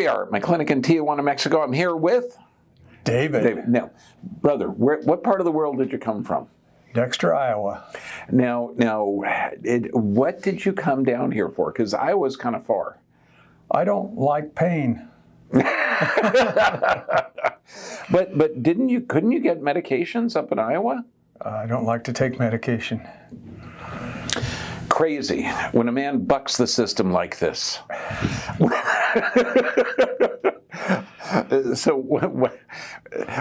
we are at my clinic in Tijuana, Mexico. I'm here with David. Now, brother, what part of the world did you come from? Dexter, Iowa. Now, what did you come down here for? Because Iowa's kind of far. I don't like pain. But couldn't you get medications up in Iowa? I don't like to take medication. Crazy when a man bucks the system like this. So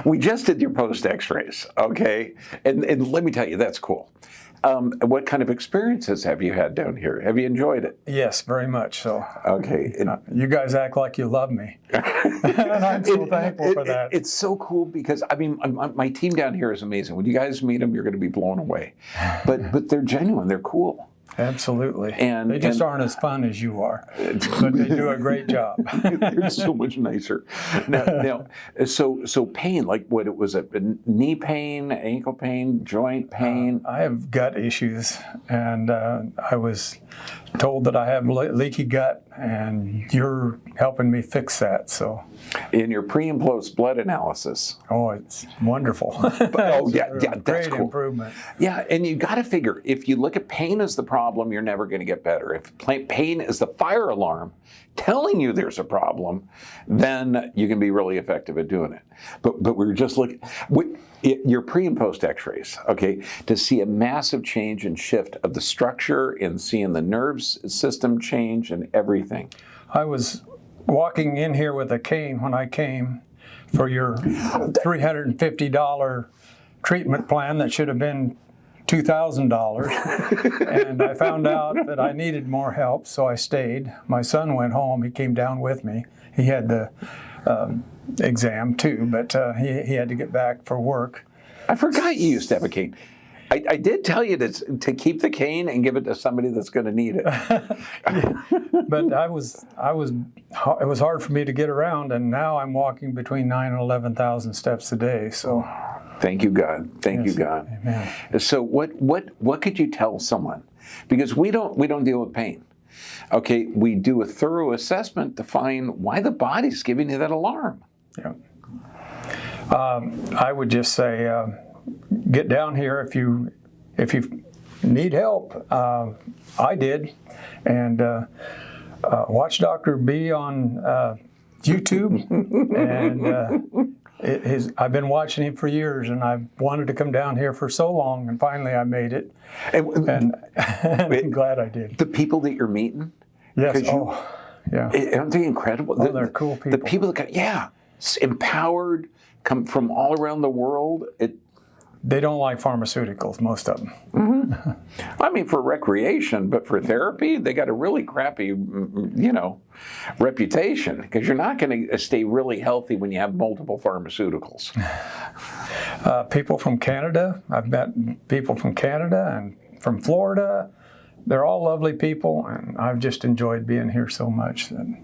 we just did your post x-rays, okay? And let me tell you, that's cool. What kind of experiences have you had down here? Have you enjoyed it? Yes, very much so. Okay. You guys act like you love me. And I'm so thankful for that. It's so cool because, I mean, my team down here is amazing. When you guys meet them, you're going to be blown away. But they're genuine. They're cool. Absolutely. And they just aren't as fun as you are, but they do a great job. They're so much nicer. Now, so pain, like what it was, a knee pain, ankle pain, joint pain? I have gut issues, and I was told that I have leaky gut, and you're helping me fix that. So, in your pre and post blood analysis. Oh, it's wonderful. That's great cool. Improvement. Yeah, and you got to figure, if you look at pain as the problem, you're never going to get better. If pain is the fire alarm telling you there's a problem, then you can be really effective at doing it. But we were just looking, your pre and post x-rays, okay, to see a massive change and shift of the structure and seeing the nerves system change and everything. I was walking in here with a cane when I came for your $350 treatment plan that should have been $2,000, and I found out that I needed more help, so I stayed. My son went home. He came down with me. He had the exam too, but he had to get back for work. I forgot you used to have a cane. I did tell you to keep the cane and give it to somebody that's going to need it. But it was hard for me to get around, and now I'm walking between 9,000 and 11,000 steps a day. So, thank you, God. Thank you, God. Amen. So, what could you tell someone? Because we don't deal with pain. Okay, we do a thorough assessment to find why the body's giving you that alarm. Yeah. I would just say, get down here if you need help. I did, and watch Dr. B on YouTube, and I've been watching him for years, and I've wanted to come down here for so long, and finally I made it, and I'm glad I did. The people that you're meeting, yes, yeah, aren't they incredible? Oh, they're cool people. The people that empowered, come from all around the world. They don't like pharmaceuticals, most of them. Mm-hmm. I mean, for recreation, but for therapy, they got a really crappy, reputation, because you're not going to stay really healthy when you have multiple pharmaceuticals. People from Canada, I've met people from Canada and from Florida. They're all lovely people, and I've just enjoyed being here so much. And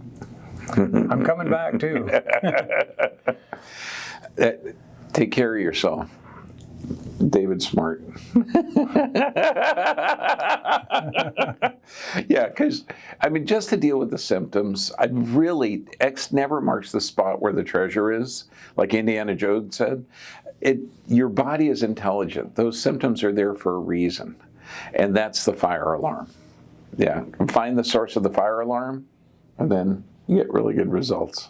I'm coming back, too. Take care of yourself. David Smart. Yeah, because, I mean, just to deal with the symptoms, X never marks the spot where the treasure is, like Indiana Jones said. Your body is intelligent. Those symptoms are there for a reason, and that's the fire alarm. Yeah, find the source of the fire alarm, and then you get really good results.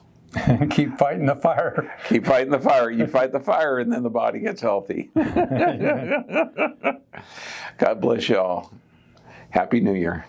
Keep fighting the fire. Keep fighting the fire. You fight the fire, and then the body gets healthy. God bless you all. Happy New Year.